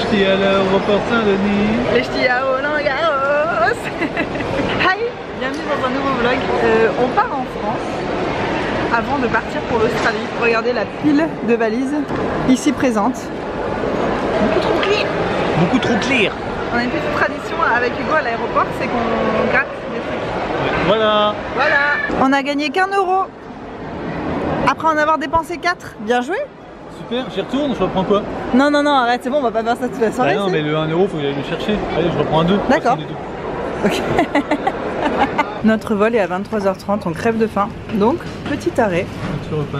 ch'tis à l'aéroport Saint-Denis. Les ch'tis à Roland-Garros. Hi, bienvenue dans un nouveau vlog. On part en France avant de partir pour l'Australie. Regardez la pile de valises ici présente. Beaucoup trop clean. Beaucoup trop clair. On a une petite tradition avec Hugo à l'aéroport, c'est qu'on gratte des trucs. Voilà. Voilà. On a gagné qu'1 euro. Après en avoir dépensé 4. Bien joué. Super, j'y retourne, je reprends quoi? Non, non, non, arrête, c'est bon, on va pas faire ça toute la soirée. Ah non, mais le 1 euro, faut que j'aille le chercher. Allez, je reprends un 2. D'accord. Ok. Notre vol est à 23h30, on crève de faim. Donc, petit arrêt. Petit repas.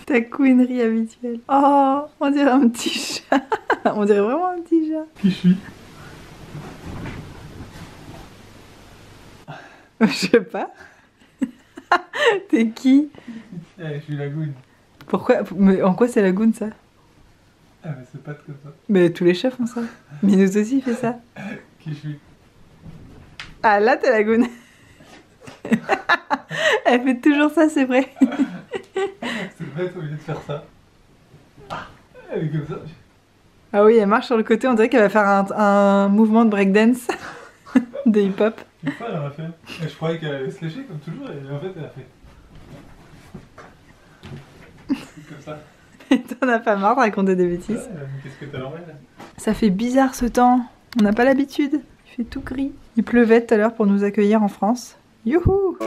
Ta couinerie habituelle. Oh, on dirait un petit chat. On dirait vraiment un petit chat. Qui je suis? Je sais pas. T'es qui? Je suis la goune. Pourquoi? Mais en quoi c'est la goune ça? Ah mais c'est pas comme ça. Mais tous les chefs font ça. Minous aussi fait ça. Qui je suis? Ah là t'es la goune. Elle fait toujours ça, c'est vrai. C'est bête au lieu de faire ça. Elle est comme ça. Ah oui, elle marche sur le côté, on dirait qu'elle va faire un mouvement de breakdance. De hip-hop. Une fois elle en a fait. Et je croyais qu'elle allait se lécher comme toujours et en fait elle a fait. Comme ça. Et t'en as pas marre de raconter des bêtises? Ouais, qu'est-ce que t'as l'envers là? Ça fait bizarre ce temps, on n'a pas l'habitude. Il fait tout gris. Il pleuvait tout à l'heure pour nous accueillir en France. Youhou!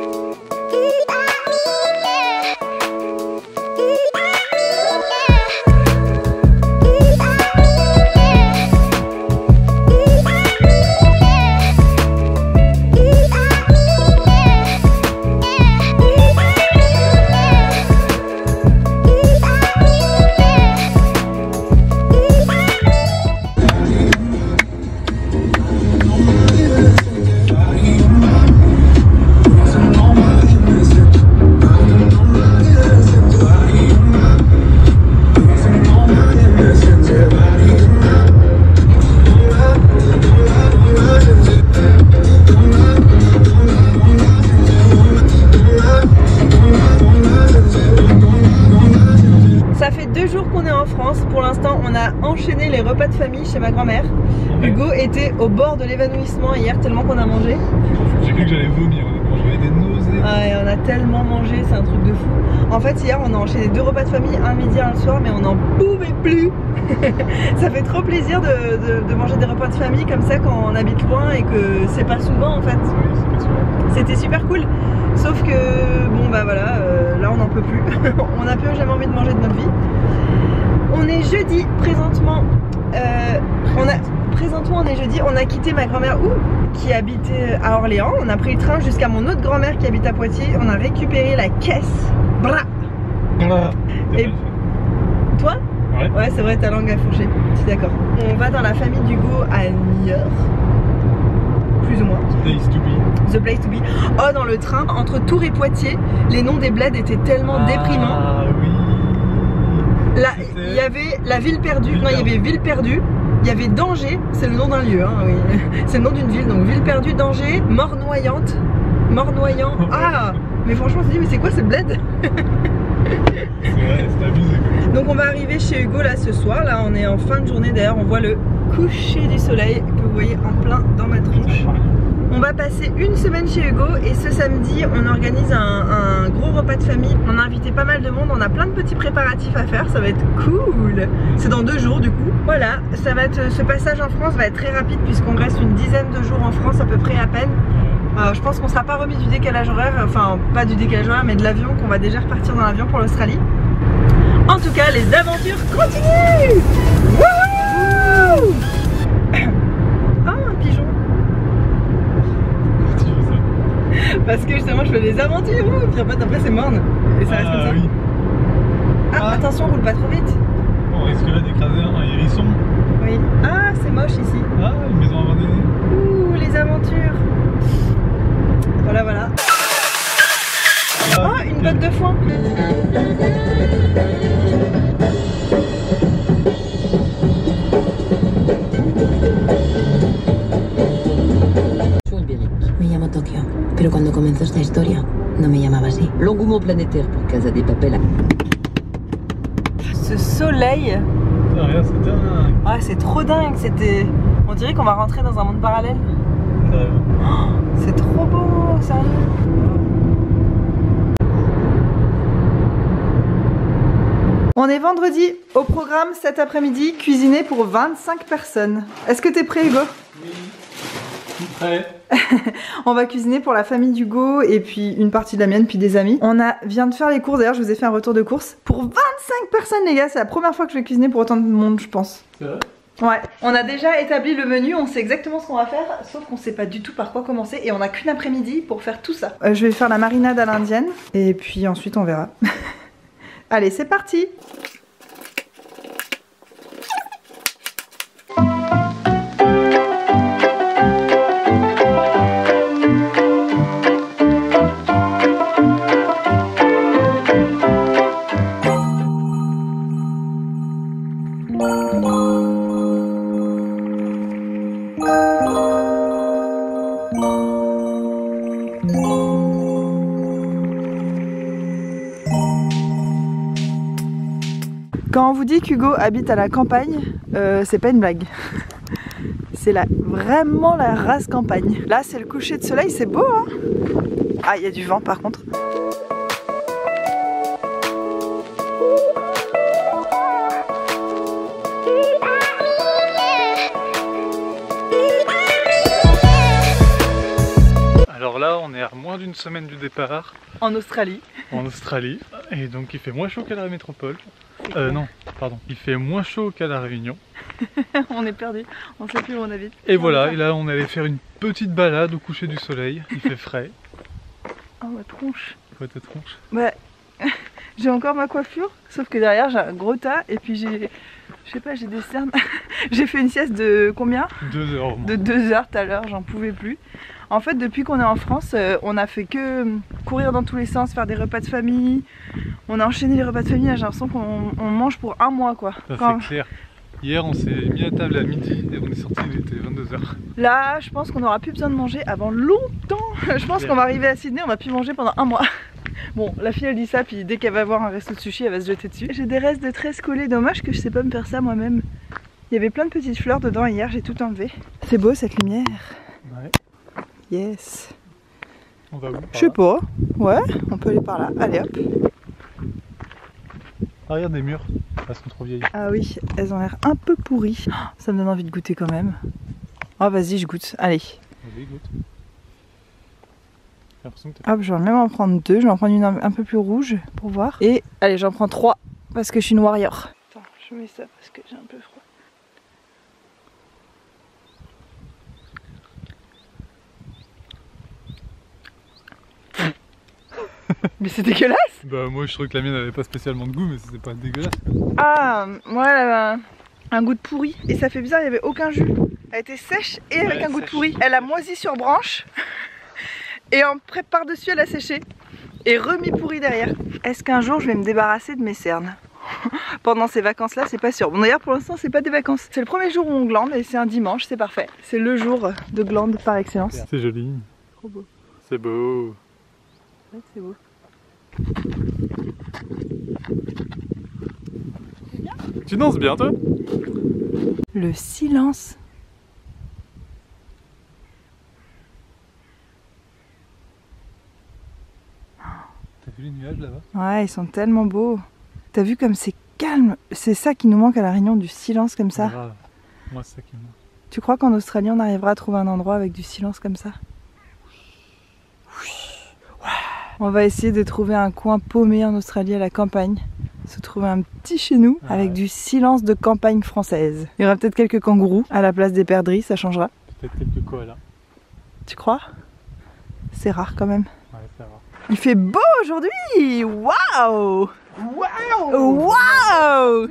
Pour l'instant, on a enchaîné les repas de famille chez ma grand-mère. Ouais. Hugo était au bord de l'évanouissement hier tellement qu'on a mangé. J'ai cru que j'allais vomir, j'avais des nausées. Ah, et on a tellement mangé, c'est un truc de fou. En fait, hier, on a enchaîné 2 repas de famille, un midi, un le soir, mais on n'en pouvait plus. Ça fait trop plaisir de manger des repas de famille comme ça quand on habite loin et que c'est pas souvent en fait. Oui, c'est pas souvent. C'était super cool. Sauf que, bon bah voilà, là on n'en peut plus. On n'a plus jamais envie de manger de notre vie. On est jeudi présentement. Présentement on est jeudi. On a quitté ma grand-mère qui habitait à Orléans. On a pris le train jusqu'à mon autre grand-mère qui habite à Poitiers. On a récupéré la caisse. Bra. Et toi? Ouais. Ouais, c'est vrai, ta langue a fourché. Je suis d'accord. On va dans la famille d'Hugo à Niort. Plus ou moins. Place to be. The place to be. Oh, dans le train, entre Tours et Poitiers, les noms des bleds étaient tellement déprimants. Ah oui. Là, il y avait la ville perdue. Non, il y avait ville perdue. Il y avait Danger, c'est le nom d'un lieu, hein, oui. C'est le nom d'une ville, donc ville perdue, Danger, mort noyante. Mort noyant. Ah, mais franchement, on s'est dit, mais c'est quoi ce bled? C'est vrai, c'est abusé. Donc on va arriver chez Hugo là ce soir. Là, on est en fin de journée. D'ailleurs, on voit le coucher du soleil que vous voyez en plein dans ma tronche. On va passer une semaine chez Hugo et ce samedi on organise un gros repas de famille. On a invité pas mal de monde, on a plein de petits préparatifs à faire, ça va être cool. C'est dans 2 jours du coup. Voilà, ça va être, ce passage en France va être très rapide puisqu'on reste une dizaine de jours en France à peu près à peine. Je pense qu'on sera pas remis du décalage horaire, enfin pas du décalage horaire mais de l'avion, qu'on va déjà repartir dans l'avion pour l'Australie. En tout cas, les aventures continuent. Wouhou! Ah, un pigeon. Tu veux ça? Parce que justement je fais des aventures, puis après c'est morne. Et ça reste comme ça. Oui. Ah, attention, roule pas trop vite. On risquerait d'écraser un hérisson. Oui. Ah, c'est moche ici. Ah, une maison abandonnée. Ouh, les aventures. Voilà, voilà. Ah, Oh, une botte de foin. Soy Ibérique. Me llamo Tokio. Pero cuando comenzó esta historia, no me llamaba así. L'engouement planétaire pour Casa de Papel. Ce soleil. putain, regarde, c'est dingue. Ah, c'est trop dingue. C'était. On dirait qu'on va rentrer dans un monde parallèle. Sérieux. Oh, c'est trop beau, sérieux. On est vendredi. Au programme cet après-midi, cuisiner pour 25 personnes. Est-ce que t'es prêt, Hugo? Oui. Je suis prêt. On va cuisiner pour la famille d'Hugo et puis une partie de la mienne, puis des amis. Vient de faire les courses, d'ailleurs je vous ai fait un retour de course. Pour 25 personnes les gars, c'est la première fois que je vais cuisiner pour autant de monde je pense. C'est vrai? Ouais, on a déjà établi le menu, on sait exactement ce qu'on va faire, sauf qu'on sait pas du tout par quoi commencer et on a qu'une après-midi pour faire tout ça. Je vais faire la marinade à l'indienne et puis ensuite on verra. Allez, c'est parti! Quand on vous dit qu'Hugo habite à la campagne, c'est pas une blague. C'est vraiment la race campagne. Là, c'est le coucher de soleil, c'est beau, hein? Ah, il y a du vent par contre. Alors là, on est à moins d'une semaine du départ. En Australie. En Australie. Et donc il fait moins chaud qu'à la métropole. Non, pardon. Il fait moins chaud qu'à la Réunion. On est perdu, on sait plus où on habite. Et voilà, et là on allait faire une petite balade au coucher du soleil. Il fait frais. Oh ma tronche. Quoi ta tronche? Bah, j'ai encore ma coiffure, sauf que derrière j'ai un gros tas et puis j'ai, je sais pas, j'ai des cernes. J'ai fait une sieste de combien? 2 heures au moins. De 2 heures tout à l'heure, j'en pouvais plus. En fait, depuis qu'on est en France, on a fait que courir dans tous les sens, faire des repas de famille. On a enchaîné les repas de famille, là j'ai l'impression qu'on mange pour un mois quoi. C'est clair. Hier on s'est mis à table à midi et on est sorti, il était 22h. Là, je pense qu'on n'aura plus besoin de manger avant longtemps. Je pense qu'on va arriver à Sydney, on va plus manger pendant un mois. Bon, la fille elle dit ça, puis dès qu'elle va voir un resto de sushi, elle va se jeter dessus. J'ai des restes de tresses collées, dommage que je sais pas me faire ça moi-même. Il y avait plein de petites fleurs dedans hier, j'ai tout enlevé. C'est beau cette lumière. Ouais. Yes. On va où? Je sais pas. Ouais, on peut aller par là. Allez hop. Ah, regarde des murs. Elles sont trop vieilles. Ah oui, elles ont l'air un peu pourries. Oh, ça me donne envie de goûter quand même. Oh vas-y, je goûte. Allez. Vas-y, goûte. J'ai l'impression que Hop, je vais même en prendre 2. Je vais en prendre une un peu plus rouge pour voir. Et allez, j'en prends 3 parce que je suis une warrior. Attends, je mets ça parce que j'ai un peu froid. Mais c'est dégueulasse! Bah moi je trouvais que la mienne avait pas spécialement de goût, mais c'était pas dégueulasse. Ah, moi elle avait un goût de pourri. Et ça fait bizarre, il n'y avait aucun jus. Elle était sèche et avec un goût de pourri. Elle a moisi sur branche. Et en par-dessus elle a séché. Et remis pourri derrière. Est-ce qu'un jour je vais me débarrasser de mes cernes? Pendant ces vacances là, c'est pas sûr. Bon d'ailleurs pour l'instant c'est pas des vacances. C'est le premier jour où on glande et c'est un dimanche, c'est parfait. C'est le jour de glande par excellence. C'est joli. Trop beau. C'est beau. Ouais, c'est beau. Tu danses bien toi? Le silence. T'as vu les nuages là-bas? Ouais, ils sont tellement beaux. T'as vu comme c'est calme? C'est ça qui nous manque à la Réunion, du silence comme ça. Grave. Moi c'est ça qui me manque. Tu crois qu'en Australie on arrivera à trouver un endroit avec du silence comme ça? Oui. Ouais. On va essayer de trouver un coin paumé en Australie à la campagne. Se trouver un petit chez nous avec du silence de campagne française. Il y aura peut-être quelques kangourous à la place des perdrix, ça changera. Peut-être quelques koalas. Tu crois? C'est rare quand même. Ouais, c'est rare. Il fait beau aujourd'hui! Waouh! Waouh! Waouh!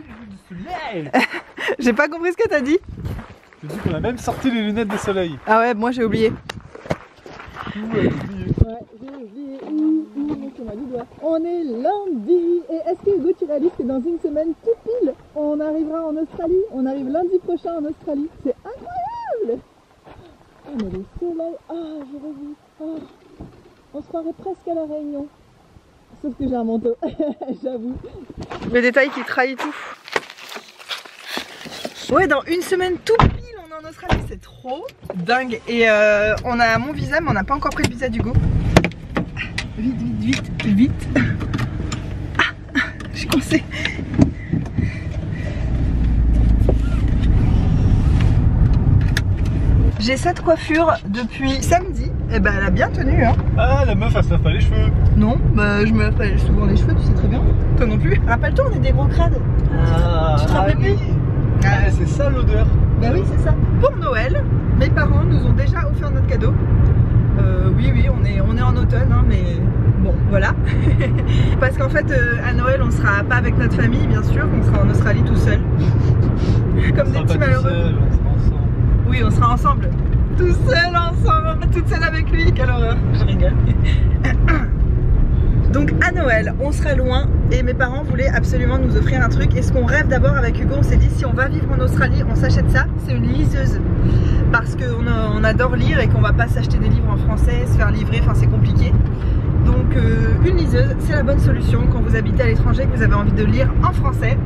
J'ai pas compris ce que t'as dit. Je dis qu'on a même sorti les lunettes de soleil. Ah ouais, moi j'ai oublié. Ouais, j'ai oublié. On est lundi. Et est-ce que Hugo, tu réalises que dans une semaine tout pile, on arrivera en Australie? On arrive lundi prochain en Australie. C'est incroyable! Oh mais le soleil, ah j'aurais vu. Oh. On se croirait presque à la Réunion. Sauf que j'ai un manteau, j'avoue. Le détail qui trahit tout. Ouais, dans une semaine tout pile, on est en Australie, c'est trop dingue. Et on a mon visa, mais on n'a pas encore pris le visa d'Hugo. Vite. Ah, je suis coincée. J'ai cette coiffure depuis samedi, et bah elle a bien tenu hein. Ah la meuf elle se lave pas les cheveux. Non, bah je me lave pas souvent les cheveux, tu sais très bien. Toi non plus. Rappelle-toi, on est des gros crades. Tu te rappelles plus? Ah, c'est ça l'odeur. Bah oui c'est ça. Pour Noël, mes parents nous ont déjà offert notre cadeau. Oui, on est en automne hein, mais bon voilà. Parce qu'en fait à Noël on sera pas avec notre famille bien sûr, on sera en Australie tout seul. Comme des petits malheureux. Oui, on sera ensemble. Tout seul ensemble. Toute seule avec lui, quelle horreur. Je rigole. Donc à Noël, on sera loin et mes parents voulaient absolument nous offrir un truc. Et ce qu'on rêve d'abord avec Hugo, on s'est dit si on va vivre en Australie, on s'achète ça. C'est une liseuse. Parce qu'on adore lire et qu'on va pas s'acheter des livres en français, se faire livrer, enfin c'est compliqué. Donc une liseuse, c'est la bonne solution quand vous habitez à l'étranger, que vous avez envie de lire en français.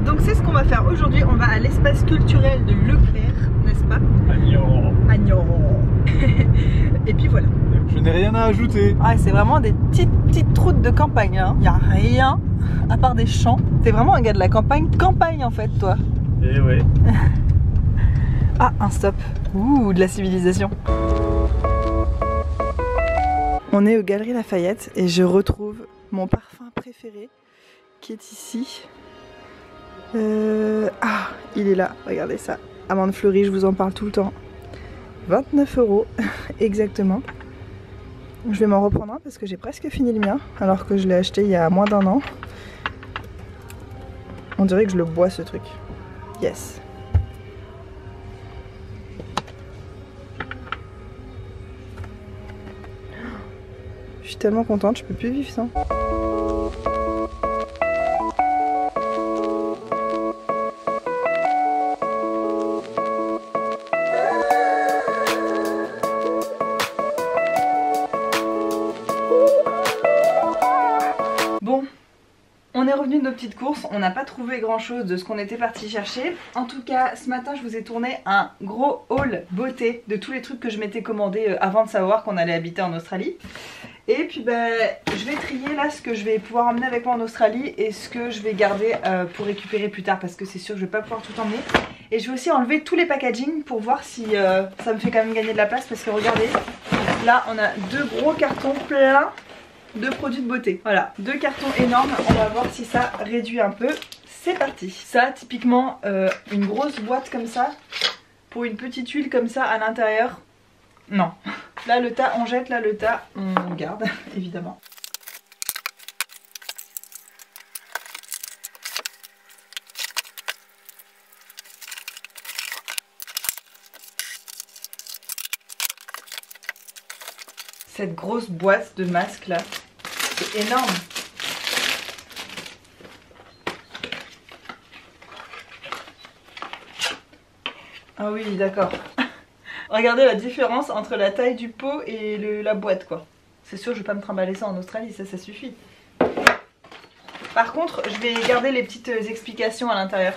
Donc c'est ce qu'on va faire aujourd'hui, on va à l'espace culturel de Leclerc, n'est-ce pas? Agnon. Et puis voilà. Je n'ai rien à ajouter. Ah, c'est vraiment des petites routes de campagne hein. Y a rien à part des champs. T'es vraiment un gars de la campagne en fait toi. Eh ouais. Ah, un stop. Ouh, de la civilisation. On est aux Galeries Lafayette et je retrouve mon parfum préféré qui est ici. Ah, il est là, regardez ça. Amande fleurie, je vous en parle tout le temps. 29 € exactement. Je vais m'en reprendre un parce que j'ai presque fini le mien alors que je l'ai acheté il y a moins d'1 an. On dirait que je le bois ce truc. Yes. Je suis tellement contente, je peux plus vivre sans. Bon, on est revenu de nos petites courses, on n'a pas trouvé grand chose de ce qu'on était parti chercher. En tout cas, ce matin je vous ai tourné un gros haul beauté de tous les trucs que je m'étais commandé avant de savoir qu'on allait habiter en Australie. Et puis je vais trier là ce que je vais pouvoir emmener avec moi en Australie et ce que je vais garder pour récupérer plus tard parce que c'est sûr que je vais pas pouvoir tout emmener. Et je vais aussi enlever tous les packaging pour voir si ça me fait quand même gagner de la place parce que regardez, là on a 2 gros cartons pleins de produits de beauté. Voilà, 2 cartons énormes, on va voir si ça réduit un peu. C'est parti. Ça typiquement une grosse boîte comme ça pour une petite huile comme ça à l'intérieur. Non. Là le tas on jette, là le tas on garde évidemment. Cette grosse boîte de masques là, c'est énorme. Ah oui d'accord. Regardez la différence entre la taille du pot et la boîte quoi. C'est sûr je vais pas me trimballer ça en Australie, ça suffit. Par contre je vais garder les petites explications à l'intérieur.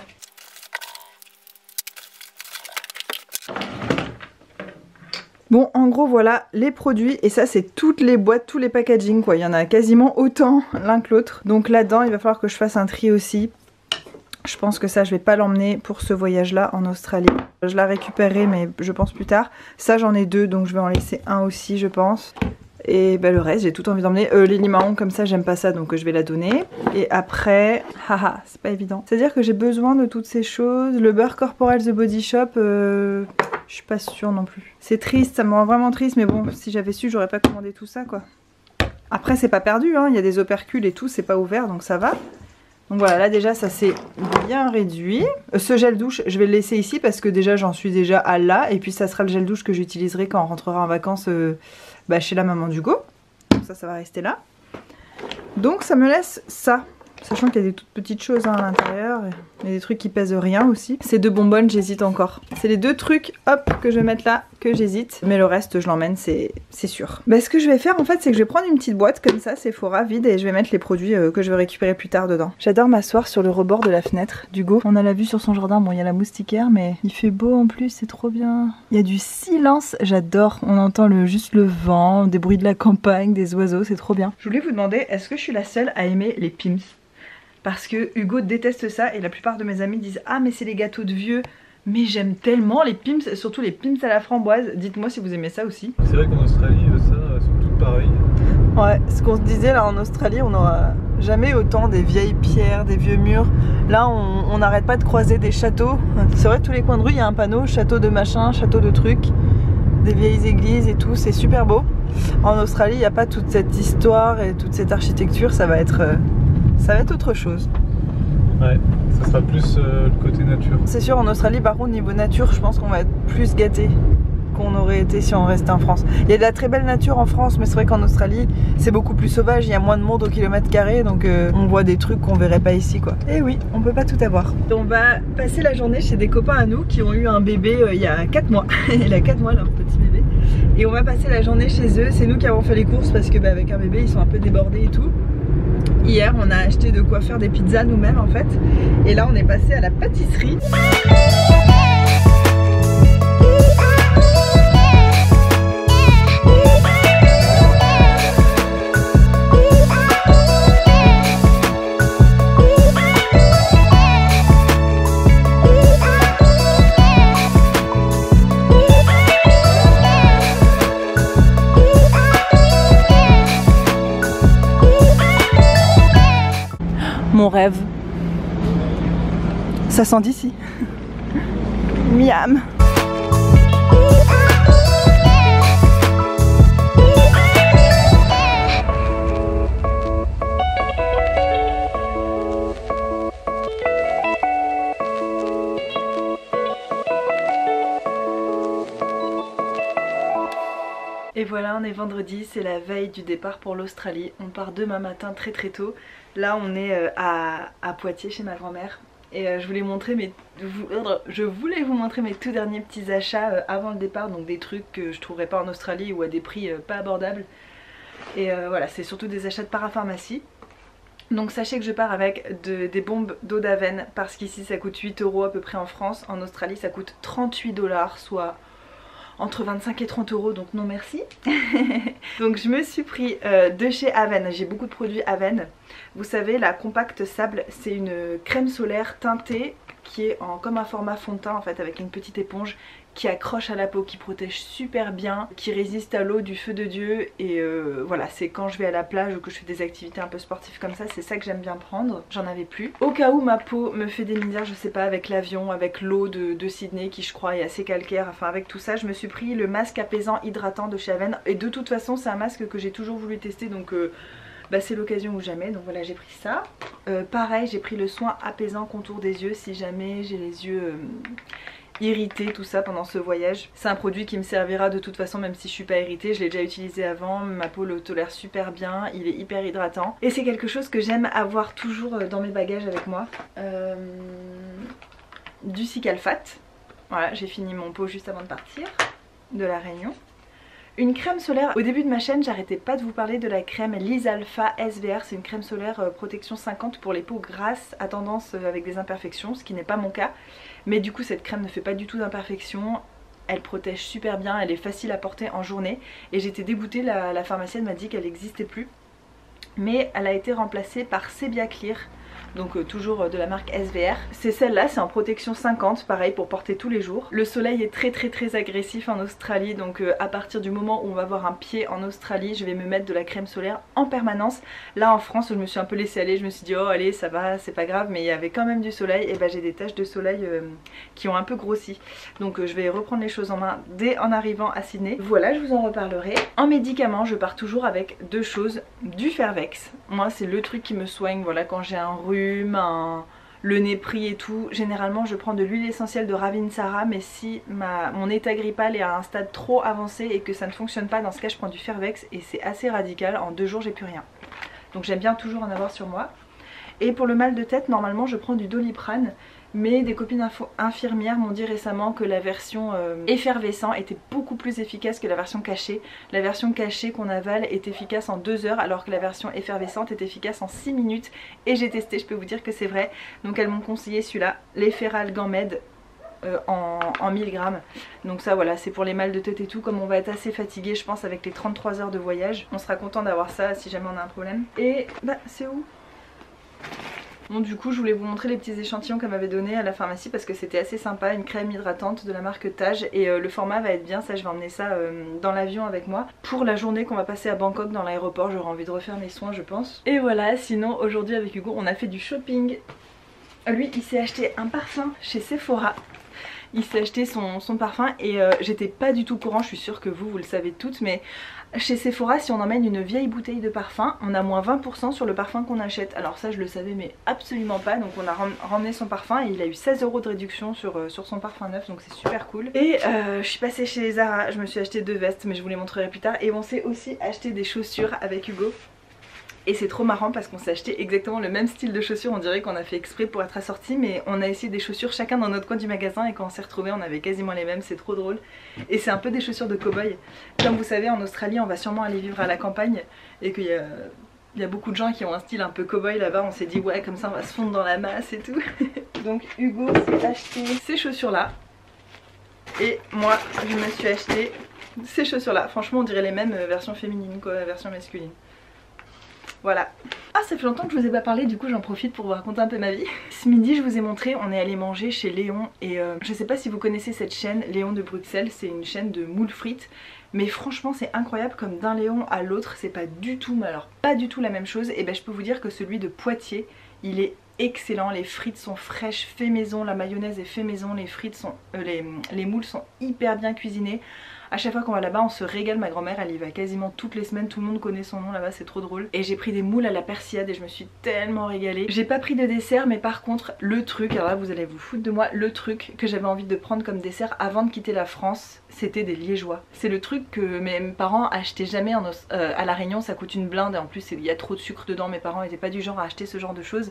Bon en gros voilà les produits et ça c'est toutes les boîtes, tous les packaging quoi. Il y en a quasiment autant l'un que l'autre. Donc là-dedans il va falloir que je fasse un tri aussi. Je pense que ça je vais pas l'emmener pour ce voyage là en Australie. Je la récupérerai mais je pense plus tard. Ça j'en ai 2 donc je vais en laisser un aussi je pense. Et bah, le reste j'ai tout envie d'emmener. Les limaons comme ça j'aime pas ça donc je vais la donner. Et après, haha c'est pas évident. C'est à dire que j'ai besoin de toutes ces choses. Le beurre corporel The Body Shop, je suis pas sûre non plus. C'est triste, ça me rend vraiment triste mais bon si j'avais su j'aurais pas commandé tout ça quoi. Après c'est pas perdu hein, il y a des opercules et tout, c'est pas ouvert donc ça va. Donc voilà, là déjà ça s'est bien réduit. Ce gel douche, je vais le laisser ici parce que déjà j'en suis déjà à là. Et puis ça sera le gel douche que j'utiliserai quand on rentrera en vacances chez la maman d'Hugo. Donc ça va rester là. Donc ça me laisse ça. Sachant qu'il y a des toutes petites choses à l'intérieur. Il y a des trucs qui pèsent rien aussi. Ces 2 bonbonnes, j'hésite encore. C'est les 2 trucs, hop, que je vais mettre là, que j'hésite. Mais le reste, je l'emmène, c'est sûr. Bah, ce que je vais faire, en fait, c'est que je vais prendre une petite boîte comme ça, Sephora, vide, et je vais mettre les produits que je vais récupérer plus tard dedans. J'adore m'asseoir sur le rebord de la fenêtre d'Hugo. On a la vue sur son jardin. Bon, il y a la moustiquaire, mais il fait beau en plus, c'est trop bien. Il y a du silence, j'adore. On entend juste le vent, des bruits de la campagne, des oiseaux, c'est trop bien. Je voulais vous demander, est-ce que je suis la seule à aimer les Pim's? Parce que Hugo déteste ça et la plupart de mes amis disent ah mais c'est les gâteaux de vieux. Mais j'aime tellement les Pim's, surtout les Pim's à la framboise. Dites-moi si vous aimez ça aussi. C'est vrai qu'en Australie, ça, sont toutes pareilles. Ouais, ce qu'on se disait là en Australie, on n'aura jamais autant des vieilles pierres, des vieux murs. Là on n'arrête pas de croiser des châteaux. C'est vrai, tous les coins de rue il y a un panneau, château de machin, château de trucs. Des vieilles églises et tout, c'est super beau. En Australie il n'y a pas toute cette histoire et toute cette architecture, ça va être autre chose. Ouais, ça sera plus le côté nature. C'est sûr, en Australie par contre niveau nature je pense qu'on va être plus gâtés qu'on aurait été si on restait en France. Il y a de la très belle nature en France, mais c'est vrai qu'en Australie c'est beaucoup plus sauvage, il y a moins de monde au kilomètre carré, donc on voit des trucs qu'on verrait pas ici quoi. Et oui, on peut pas tout avoir. On va passer la journée chez des copains à nous qui ont eu un bébé il y a 4 mois. Il a 4 mois leur petit bébé. Et on va passer la journée chez eux, c'est nous qui avons fait les courses parce que avec un bébé ils sont un peu débordés et tout. Hier on a acheté de quoi faire des pizzas nous-mêmes en fait. Et là on est passé à la pâtisserie. Mon rêve, ça sent d'ici. Miam. Et voilà, on est vendredi, c'est la veille du départ pour l'Australie. On part demain matin très tôt. Là on est à Poitiers chez ma grand-mère. Et je voulais vous montrer mes tout derniers petits achats avant le départ. Donc des trucs que je trouverais pas en Australie ou à des prix pas abordables. Et voilà, c'est surtout des achats de parapharmacie. Donc sachez que je pars avec des bombes d'eau d'Aven. Parce qu'ici ça coûte 8 € à peu près en France. En Australie ça coûte 38 $, soit entre 25 et 30 €, donc non merci. Donc je me suis pris de chez Aven, j'ai beaucoup de produits Aven. Vous savez, la Compact Sable, c'est une crème solaire teintée qui est comme un format fond de teint en fait, avec une petite éponge qui accroche à la peau, qui protège super bien, qui résiste à l'eau du feu de Dieu. Et voilà, c'est quand je vais à la plage ou que je fais des activités un peu sportives comme ça, c'est ça que j'aime bien prendre. J'en avais plus. Au cas où ma peau me fait des misères, je sais pas, avec l'avion, avec l'eau de Sydney qui je crois est assez calcaire, enfin avec tout ça, je me suis pris le masque apaisant hydratant de chez Aven. Et de toute façon c'est un masque que j'ai toujours voulu tester, donc c'est l'occasion ou jamais. Donc voilà, j'ai pris ça. Pareil, j'ai pris le soin apaisant contour des yeux si jamais j'ai les yeux irritée, tout ça pendant ce voyage. C'est un produit qui me servira de toute façon même si je suis pas irritée, je l'ai déjà utilisé avant, ma peau le tolère super bien, il est hyper hydratant et c'est quelque chose que j'aime avoir toujours dans mes bagages avec moi. Du Cicalfate, voilà, j'ai fini mon pot juste avant de partir de la Réunion. Une crème solaire, au début de ma chaîne j'arrêtais pas de vous parler de la crème Lysalpha SVR, c'est une crème solaire protection 50 pour les peaux grasses à tendance avec des imperfections, ce qui n'est pas mon cas. Mais du coup cette crème ne fait pas du tout d'imperfections, elle protège super bien, elle est facile à porter en journée. Et j'étais dégoûtée, la pharmacienne m'a dit qu'elle n'existait plus. Mais elle a été remplacée par Sebia Clear. Donc toujours de la marque SVR. C'est celle-là, c'est en protection 50, pareil pour porter tous les jours. Le soleil est très agressif en Australie, donc à partir du moment où on va avoir un pied en Australie, je vais me mettre de la crème solaire en permanence. Là en France, je me suis un peu laissée aller, je me suis dit oh allez ça va, c'est pas grave, mais il y avait quand même du soleil et j'ai des taches de soleil qui ont un peu grossi. Donc je vais reprendre les choses en main dès en arrivant à Sydney. Voilà, je vous en reparlerai. En médicaments, je pars toujours avec deux choses, du Fervex. Moi c'est le truc qui me soigne, voilà, quand j'ai un rhume rhume, le nez pris et tout, généralement je prends de l'huile essentielle de Ravinsara, mais si mon état grippal est à un stade trop avancé et que ça ne fonctionne pas, dans ce cas je prends du Fervex et c'est assez radical, en 2 jours j'ai plus rien. Donc j'aime bien toujours en avoir sur moi. Et pour le mal de tête, normalement je prends du Doliprane, mais des copines infirmières m'ont dit récemment que la version effervescent était beaucoup plus efficace que la version cachée. La version cachée qu'on avale est efficace en 2 heures alors que la version effervescente est efficace en 6 minutes. Et j'ai testé, je peux vous dire que c'est vrai. Donc elles m'ont conseillé celui-là, l'Efferal Gamed en 1000 grammes. Donc ça voilà, c'est pour les mal de tête et tout. Comme on va être assez fatigué je pense avec les 33 heures de voyage, on sera content d'avoir ça si jamais on a un problème. Et bah c'est où ? Bon, du coup je voulais vous montrer les petits échantillons qu'elle m'avait donné à la pharmacie parce que c'était assez sympa, une crème hydratante de la marque Taj et le format va être bien, ça je vais emmener ça dans l'avion avec moi pour la journée qu'on va passer à Bangkok dans l'aéroport. J'aurai envie de refaire mes soins je pense. Et voilà, sinon aujourd'hui avec Hugo on a fait du shopping. Lui il s'est acheté un parfum chez Sephora. Il s'est acheté son parfum et j'étais pas du tout au courant, je suis sûre que vous le savez toutes, mais chez Sephora si on emmène une vieille bouteille de parfum on a moins 20% sur le parfum qu'on achète. Alors ça je le savais mais absolument pas, donc on a ramené son parfum et il a eu 16 € de réduction sur son parfum neuf, donc c'est super cool. Et je suis passée chez Zara, je me suis acheté 2 vestes mais je vous les montrerai plus tard. Et on s'est aussi acheté des chaussures avec Hugo. Et c'est trop marrant parce qu'on s'est acheté exactement le même style de chaussures, on dirait qu'on a fait exprès pour être assortis, mais on a essayé des chaussures chacun dans notre coin du magasin et quand on s'est retrouvés on avait quasiment les mêmes, c'est trop drôle. Et c'est un peu des chaussures de cow-boy. Comme vous savez en Australie on va sûrement aller vivre à la campagne et qu'il y a beaucoup de gens qui ont un style un peu cow-boy là-bas, on s'est dit ouais comme ça on va se fondre dans la masse et tout. Donc Hugo s'est acheté ces chaussures là et moi je me suis acheté ces chaussures là. Franchement on dirait les mêmes version féminine quoi, version masculine. Voilà. Ah ça fait longtemps que je vous ai pas parlé, du coup j'en profite pour vous raconter un peu ma vie. Ce midi je vous ai montré, on est allé manger chez Léon et je sais pas si vous connaissez cette chaîne, Léon de Bruxelles, c'est une chaîne de moules frites. Mais franchement c'est incroyable comme d'un Léon à l'autre c'est pas du tout, mais alors pas du tout la même chose. Et ben je peux vous dire que celui de Poitiers il est excellent, les frites sont fraîches, fait maison, la mayonnaise est fait maison, les frites sont, les moules sont hyper bien cuisinées. À chaque fois qu'on va là-bas on se régale, ma grand-mère elle y va quasiment toutes les semaines, tout le monde connaît son nom là-bas, c'est trop drôle. Et j'ai pris des moules à la persillade et je me suis tellement régalée. J'ai pas pris de dessert mais par contre le truc, alors là vous allez vous foutre de moi, le truc que j'avais envie de prendre comme dessert avant de quitter la France, c'était des liégeois. C'est le truc que mes parents achetaient jamais à La Réunion, ça coûte une blinde et en plus il y a trop de sucre dedans, mes parents étaient pas du genre à acheter ce genre de choses.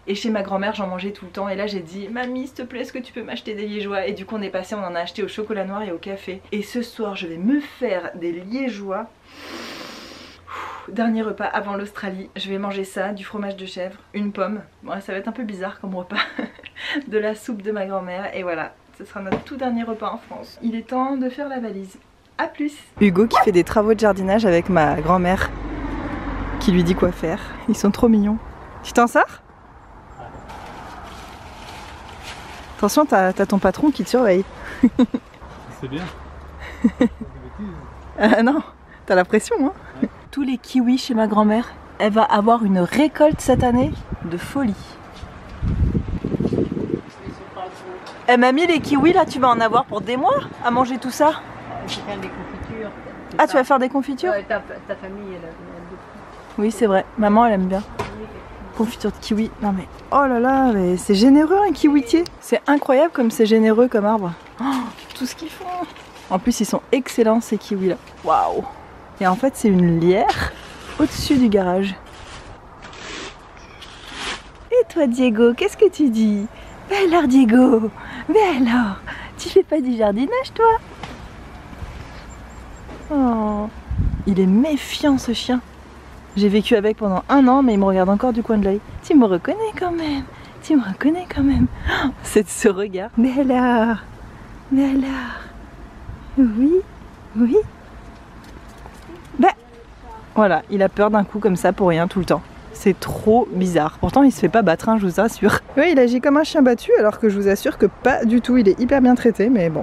Et chez ma grand-mère j'en mangeais tout le temps et là j'ai dit mamie s'il te plaît est-ce que tu peux m'acheter des liégeois. Et du coup on est passé, on en a acheté au chocolat noir et au café. Et ce soir je vais me faire des liégeois. Dernier repas avant l'Australie, je vais manger ça, du fromage de chèvre, une pomme. Bon ça va être un peu bizarre comme repas. De la soupe de ma grand-mère et voilà, ce sera notre tout dernier repas en France. Il est temps de faire la valise. A plus. Hugo qui fait des travaux de jardinage avec ma grand-mère qui lui dit quoi faire. Ils sont trop mignons. Tu t'en sors ? Attention, t'as ton patron qui te surveille. C'est bien. Non, t'as la pression hein. Ouais. Tous les kiwis chez ma grand-mère, elle va avoir une récolte cette année de folie. Elle m'a mis les kiwis là, tu vas en avoir pour des mois à manger tout ça. Je vais faire des confitures. Ah tu vas faire des confitures? Ouais, ta famille elle aime beaucoup. Oui c'est vrai, maman elle aime bien. Confiture de kiwi, non mais oh là là, mais c'est généreux un kiwitier. C'est incroyable comme c'est généreux comme arbre. Oh, tout ce qu'ils font. En plus ils sont excellents ces kiwis là. Waouh. Et en fait c'est une lierre au-dessus du garage. Et toi Diego, qu'est-ce que tu dis? Mais alors Diego, mais alors, tu fais pas du jardinage toi? Oh, il est méfiant ce chien. J'ai vécu avec pendant 1 an mais il me regarde encore du coin de l'œil. Tu me reconnais quand même, tu me reconnais quand même. Oh, c'est ce regard. Mais alors, oui, oui. Bah, voilà, il a peur d'un coup comme ça pour rien tout le temps. C'est trop bizarre. Pourtant il se fait pas battre, hein, je vous assure. Oui, il agit comme un chien battu alors que je vous assure que pas du tout. Il est hyper bien traité mais bon,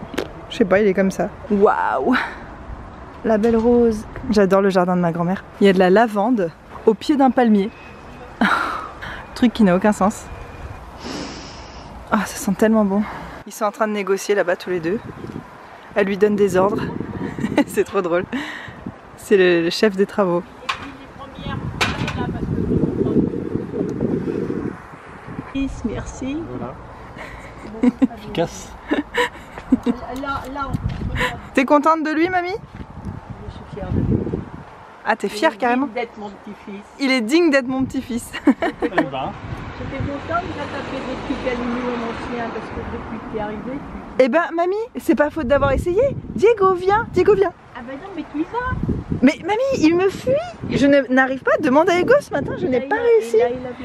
je sais pas, il est comme ça. Waouh. La belle rose. J'adore le jardin de ma grand-mère. Il y a de la lavande au pied d'un palmier. Truc qui n'a aucun sens. Ah, ça sent tellement bon. Ils sont en train de négocier là-bas tous les deux. Elle lui donne des ordres. C'est trop drôle. C'est le chef des travaux. Merci. Voilà. Efficace. Là, T'es contente de lui, mamie? je suis fière de lui. Ah, t'es fière carrément? D'être mon petit-fils. Il est digne d'être mon petit-fils. Eh ben. J'étais contente quand t'as fait des trucs animaux, mon chien, parce que depuis que t'es arrivé, Eh ben, mamie, c'est pas faute d'avoir essayé. Diego, viens, Diego, viens. Ah ben non, mais tu y vas. Mais mamie, il me fuit. Je n'arrive pas à demander à Ego ce matin, je n'ai pas réussi.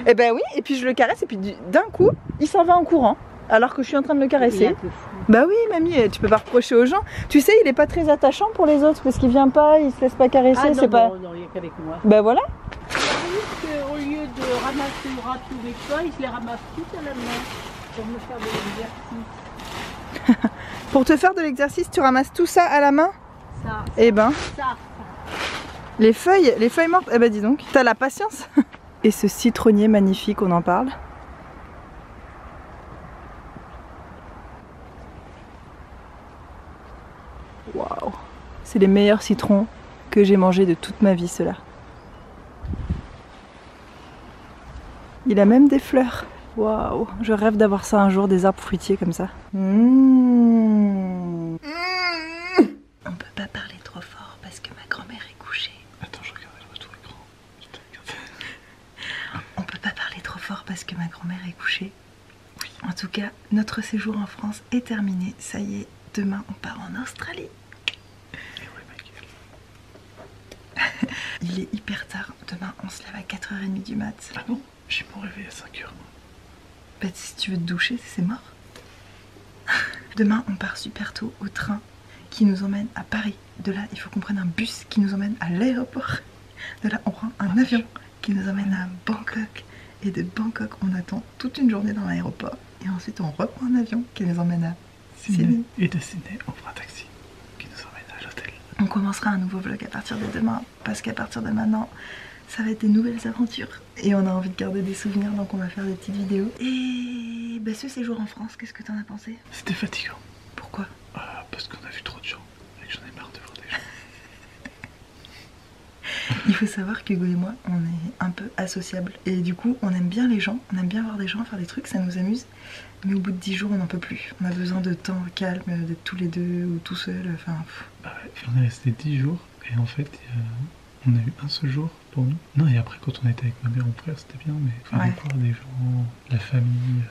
Eh ben oui, et puis je le caresse, et puis d'un coup, il s'en va en courant, alors que je suis en train de le caresser. Bah oui, mamie, tu peux pas reprocher aux gens. Tu sais, il est pas très attachant pour les autres, parce qu'il vient pas, il se laisse pas caresser, Ah c'est pas... non, il n'y a qu'avec moi. Bah voilà. Au lieu de ramasser tous mes feuilles, je les ramasse toutes à la main pour me faire de l'exercice. Pour te faire de l'exercice, tu ramasses tout ça à la main? Ça, Eh ben, ça. les feuilles mortes, eh ben dis donc, t'as la patience. Et ce citronnier magnifique, on en parle? Waouh, c'est les meilleurs citrons que j'ai mangés de toute ma vie, ceux-là. Il a même des fleurs. Waouh, je rêve d'avoir ça un jour, des arbres fruitiers comme ça. On peut pas parler trop fort parce que ma grand-mère est couchée. Attends, je regarde le retour écran. On peut pas parler trop fort parce que ma grand-mère est couchée. Oui. En tout cas, notre séjour en France est terminé. Ça y est, demain on part en Australie. Il est hyper tard. Demain on se lève à 4h30 du mat. Ah non, j'ai mon réveil à 5h. Bah si tu veux te doucher, c'est mort. Demain on part super tôt au train qui nous emmène à Paris. De là, il faut qu'on prenne un bus qui nous emmène à l'aéroport. De là, on prend un avion qui nous emmène à Bangkok. Et de Bangkok, on attend toute une journée dans l'aéroport. Et ensuite, on reprend un avion qui nous emmène à Sydney. Et de Sydney, on prend un taxi qui nous emmène à l'hôtel. On commencera un nouveau vlog à partir de demain. Parce qu'à partir de maintenant, ça va être des nouvelles aventures. Et on a envie de garder des souvenirs, donc on va faire des petites vidéos. Et bah, ce séjour en France, qu'est-ce que t'en as pensé? C'était fatigant. Pourquoi? Parce qu'on a vu trop de gens et que j'en ai marre de voir des gens. Il faut savoir qu'Hugo et moi, on est un peu associables. Et du coup, on aime bien les gens, on aime bien voir des gens faire des trucs, ça nous amuse. Mais au bout de 10 jours, on n'en peut plus. On a besoin de temps calme, d'être tous les deux ou tout seul. Enfin, Bah ouais, on est resté 10 jours et en fait, on a eu un seul jour pour nous. Non, et après, quand on était avec ma mère, mon frère, c'était bien, mais enfin, Ouais. voir des gens, la famille.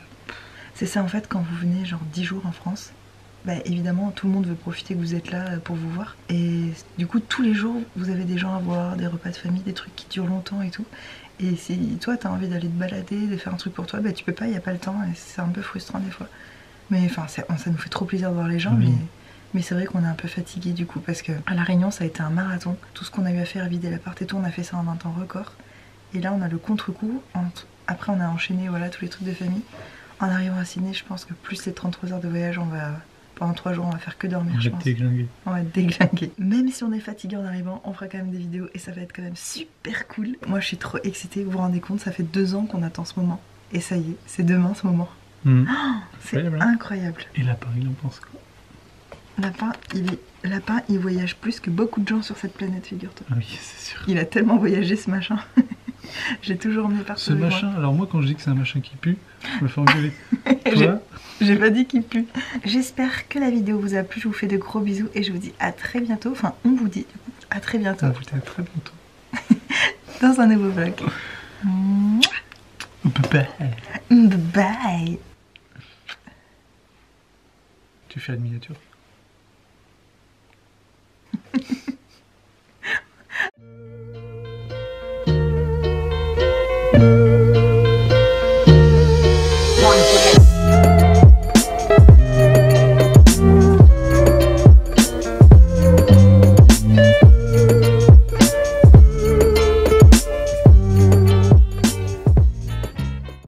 c'est ça en fait, quand vous venez genre 10 jours en France, bah évidemment tout le monde veut profiter que vous êtes là pour vous voir. Et du coup tous les jours vous avez des gens à voir, des repas de famille, des trucs qui durent longtemps et tout. Et si toi t'as envie d'aller te balader, de faire un truc pour toi, bah tu peux pas, il n'y a pas le temps et c'est un peu frustrant des fois. Mais enfin ça nous fait trop plaisir de voir les gens, Oui. mais c'est vrai qu'on est un peu fatigué du coup parce que à La Réunion ça a été un marathon. Tout ce qu'on a eu à faire, vider l'appart et tout, on a fait ça en un temps record. Et là on a le contre-coup, après on a enchaîné voilà tous les trucs de famille. En arrivant à Sydney, je pense que plus les 33 heures de voyage, pendant 3 jours, on va faire que dormir, On je va pense. être déglingué. On va être déglingué. Même si on est fatigué en arrivant, on fera quand même des vidéos et ça va être quand même super cool. Moi, je suis trop excitée. Vous vous rendez compte, ça fait 2 ans qu'on attend ce moment. Et ça y est, c'est demain ce moment. C'est Incroyable, hein. incroyable. Et Lapin, il en pense quoi? Lapin, il voyage plus que beaucoup de gens sur cette planète, figure-toi. Ah oui, c'est sûr. Il a tellement voyagé ce machin. J'ai toujours emmené partout Ce avec moi. machin, alors moi quand je dis que c'est un machin qui pue, je me fais engueuler. Toi, J'ai pas dit qu'il pue. J'espère que la vidéo vous a plu. Je vous fais de gros bisous et je vous dis à très bientôt. Enfin, on vous dit à très bientôt à vous à très bientôt. dans un nouveau vlog. Bye. Bye. Tu fais la miniature.